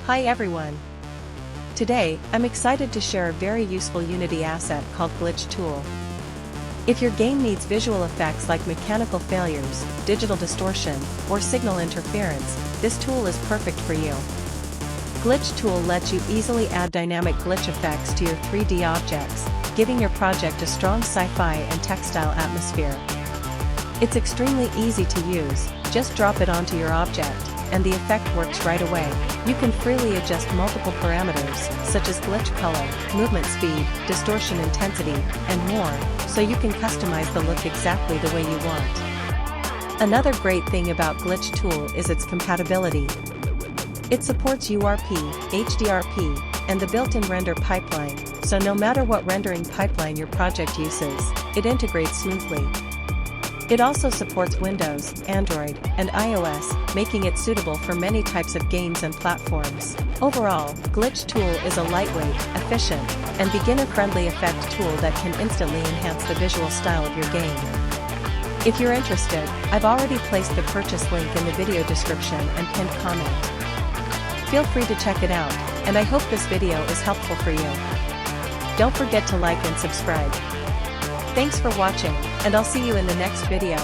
Hi everyone! Today, I'm excited to share a very useful Unity asset called Glitch Tool. If your game needs visual effects like mechanical failures, digital distortion, or signal interference, this tool is perfect for you. Glitch Tool lets you easily add dynamic glitch effects to your 3D objects, giving your project a strong sci-fi and textile atmosphere. It's extremely easy to use, just drop it onto your object, and the effect works right away. You can freely adjust multiple parameters, such as glitch color, movement speed, distortion intensity, and more, so you can customize the look exactly the way you want. Another great thing about Glitch Tool is its compatibility. It supports URP, HDRP, and the built-in render pipeline, so no matter what rendering pipeline your project uses, it integrates smoothly. It also supports Windows, Android, and iOS, making it suitable for many types of games and platforms. Overall, Glitch Tool is a lightweight, efficient, and beginner-friendly effect tool that can instantly enhance the visual style of your game. If you're interested, I've already placed the purchase link in the video description and pinned comment. Feel free to check it out, and I hope this video is helpful for you. Don't forget to like and subscribe. Thanks for watching, and I'll see you in the next video.